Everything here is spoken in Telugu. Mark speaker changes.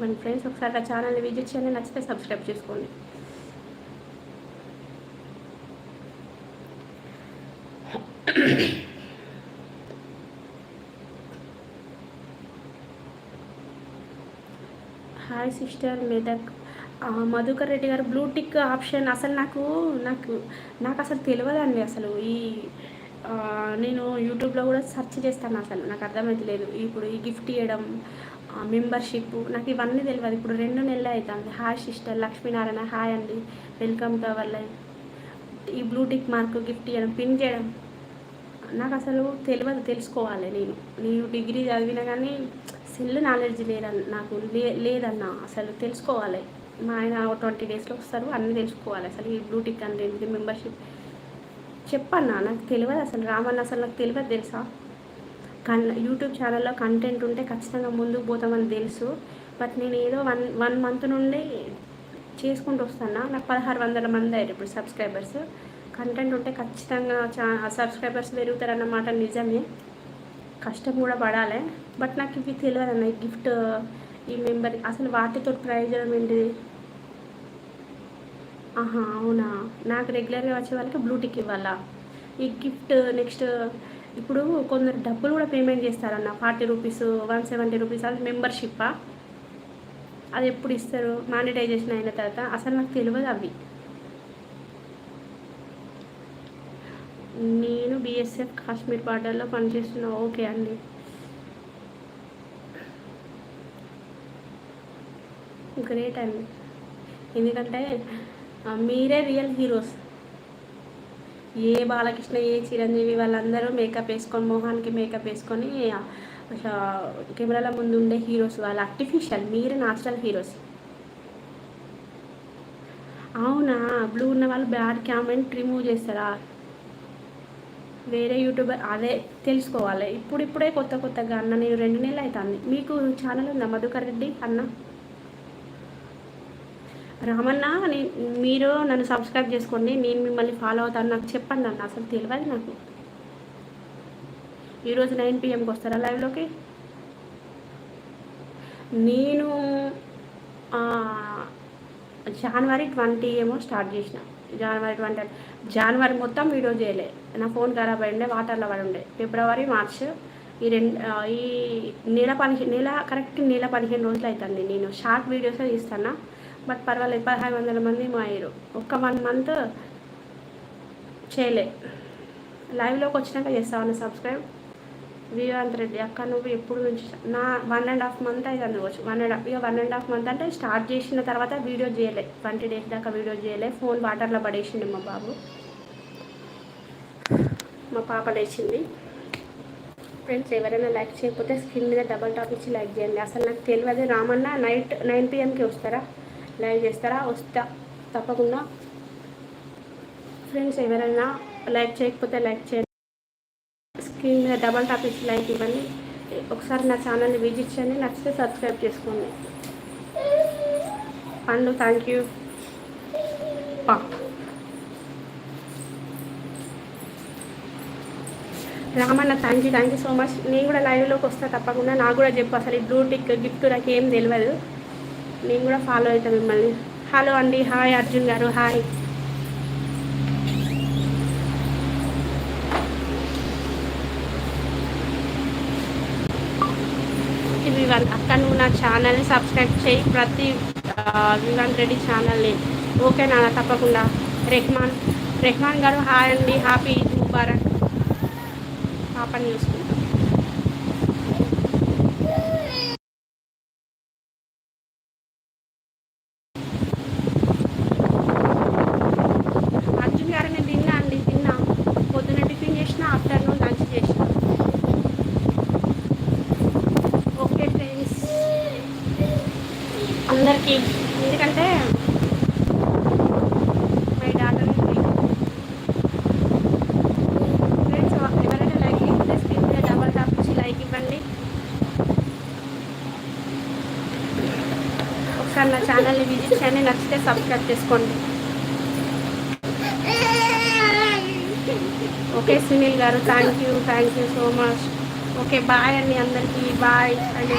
Speaker 1: మన ఫ్రెండ్స్ ఒకసారి నా ఛానల్ని విజిట్ చేయండి, నచ్చితే సబ్స్క్రైబ్ చేసుకోండి. Hi sister Medak. మధుకర్ రెడ్డి గారు బ్లూ టిక్ ఆప్షన్ అసలు నాకు నాకు నాకు అసలు తెలియదండి. అసలు నేను యూట్యూబ్లో కూడా సెర్చ్ చేస్తాను, అసలు నాకు అర్థమైతలేదు. ఇప్పుడు ఈ గిఫ్ట్ ఇవ్వడం, మెంబర్షిప్, నాకు ఇవన్నీ తెలియదు. ఇప్పుడు 2 నెలలు అవుతుంది. హాయ్ సిస్టర్ లక్ష్మీనారాయణ, హాయ్ అండి, వెల్కమ్ టు అవర్ లైఫ్. ఈ బ్లూ టిక్ మార్క్ గిఫ్ట్ ఇవ్వడం, పిన్ చేయడం నాకు అసలు తెలియదు. తెలుసుకోవాలి. నేను డిగ్రీ చదివినా కానీ సెల్ నాలెడ్జ్ నాకు లేదన్న. అసలు తెలుసుకోవాలి. మా ఆయన 20 డేస్లో వస్తారు, అన్నీ తెలుసుకోవాలి. అసలు ఈ బ్లూ టిక్ అంటే ఏంటిది, మెంబర్షిప్ చెప్పన్నా, నాకు తెలియదు. అసలు రామన్న అసలు నాకు తెలియదు, తెలుసా. యూట్యూబ్ ఛానల్లో కంటెంట్ ఉంటే ఖచ్చితంగా ముందుకు పోతామని తెలుసు. బట్ నేను ఏదో వన్ మంత్ నుండి చేసుకుంటూ వస్తాను. నాకు 1600 మంది అయ్యారు ఇప్పుడు సబ్స్క్రైబర్స్. కంటెంట్ ఉంటే ఖచ్చితంగా సబ్స్క్రైబర్స్ పెరుగుతారన్నమాట, నిజమే. కష్టం కూడా పడాలి. బట్ నాకు ఇవి తెలియదు అన్న. ఈ గిఫ్ట్, ఈ మెంబర్, అసలు వాటితో ప్రయోజనం ఏంటిది? అవునా. నాకు రెగ్యులర్గా వచ్చే వాళ్ళకి బ్లూటిక్ ఇవ్వాలా ఈ గిఫ్ట్? నెక్స్ట్ ఇప్పుడు కొందరు డబ్బులు కూడా పేమెంట్ చేస్తారన్న, 40 రూపీస్, 170 రూపీస్. అది మెంబర్షిప్పా? అది ఎప్పుడు ఇస్తారు? మానిటైజేషన్ అయిన తర్వాత. అసలు నాకు తెలియదు అవి. నేను బిఎస్ఎఫ్ కాశ్మీర్ బార్డర్లో పనిచేస్తున్నా. ఓకే అండి. గ్రేట్ అండి. ఎందుకంటే మీరే రియల్ హీరోస్. ఏ బాలకృష్ణ, ఏ చిరంజీవి వాళ్ళందరూ మేకప్ వేసుకొని, మొహానికి మేకప్ వేసుకొని కెమెరాల ముందు ఉండే హీరోస్. వాళ్ళు ఆర్టిఫిషియల్, మీరే న్యాచురల్ హీరోస్. అవునా. బ్లూ ఉన్న వాళ్ళు బ్యాడ్ కామెంట్ రిమూవ్ చేస్తారా? వేరే యూట్యూబర్ అదే తెలుసుకోవాలి. ఇప్పుడే కొత్తగా అన్న, నేను 2 నెలలు అవుతుంది. మీకు ఛానల్ ఉందా మధుకర్ రెడ్డి అన్న? రామన్న, మీరు నన్ను సబ్స్క్రైబ్ చేసుకోండి, నేను మిమ్మల్ని ఫాలో అవుతాను. నాకు చెప్పండి అన్న, అసలు తెలియదు నాకు. ఈరోజు 9 PM వస్తారా లైవ్లోకి? నేను జనవరి 20 ఏమో స్టార్ట్ చేసిన. జనవరి 20, జనవరి మొత్తం వీడియో చేయలే. నా ఫోన్ ఖరాబ్ అయి ఉండే, వాటర్లో పడి ఉండే. ఫిబ్రవరి, మార్చ్, ఈ నెల కరెక్ట్ నెల 15 రోజులు అవుతుంది. నేను షార్ట్ వీడియోసే తీస్తాను. బట్ పర్వాలేదు, 1500 మంది మా అయ్యారు. ఒక్క 1 మంత్ చేయలే. లైవ్లోకి వచ్చినాక చేస్తాను సబ్స్క్రైబ్. వివాంత్ రెడ్డి అక్క, నువ్వు ఎప్పుడు నుంచి? నా 1.5 మంత్ అయితే అనుకోవచ్చు. 1.5 మంత్ అంటే స్టార్ట్ చేసిన తర్వాత వీడియో చేయలే. 20 డేస్ దాకా వీడియో చేయలే. ఫోన్ వాటర్లో పడేసింది మా బాబు. మా పాప లేచింది. ఫ్రెండ్స్, ఎవరైనా లైక్ చేయకపోతే స్క్రీన్ మీద డబల్ టాప్ ఇచ్చి లైక్ చేయండి. అసలు నాకు తెలియదు. రామన్న నైట్ 9 PMకి వస్తారా? లైవ్ చేస్తారా? వస్తా తప్పకుండా. ఫ్రెండ్స్, ఎవరైనా లైక్ చేయకపోతే లైక్ చేయండి. స్క్రీన్ మీద డబల్ టాప్ ఇచ్చి లైక్ ఇవ్వండి. ఒకసారి నా ఛానల్ని విజిట్ చేయండి, నచ్చితే సబ్స్క్రైబ్ చేసుకోండి. పండు, thank you. Ramanna, thank you so much. నేను కూడా లైవ్లోకి వస్తా తప్పకుండా. నాకు కూడా చెప్పు, అసలు ఈ బ్లూ టిక్ గిఫ్ట్ నాకు ఏం తెలియదు. నేను కూడా ఫాలో అవుతాను మిమ్మల్ని. హలో అండి, హాయ్ అర్జున్ గారు, హాయ్. అక్క, నువ్వు నా ఛానల్ని సబ్స్క్రైబ్ చేయి, ప్రతి వివాంత్ రెడ్డి ఛానల్ని. ఓకే నాన్న, తప్పకుండా. రెహమాన్ గారు, హాయ్ అండి, హ్యాపీ ఈద్ ముబారక్. పాపని చూసుకుంటాం. అర్జున్ గారు, నేను తిన్నా. పొద్దున్న టిఫిన్ చేసిన, ఆఫ్టర్నూన్ లంచ్ చేసిన. ఓకే ఫ్రెండ్స్, అందరికీ. ఎందుకంటే మై డాటర్ ఫ్రెండ్స్, ఎవరైనా లైక్ ఇస్తే స్క్రీన్ మీద డబల్ టాప్ ఇచ్చి లైక్ ఇవ్వండి. ఒకసారి నా ఛానల్ని విజిట్ చేయండి, నచ్చితే సబ్స్క్రైబ్ చేసుకోండి. ఓకే సునీల్ గారు, thank you so much. Okay, bye అండి అందరికీ. Bye and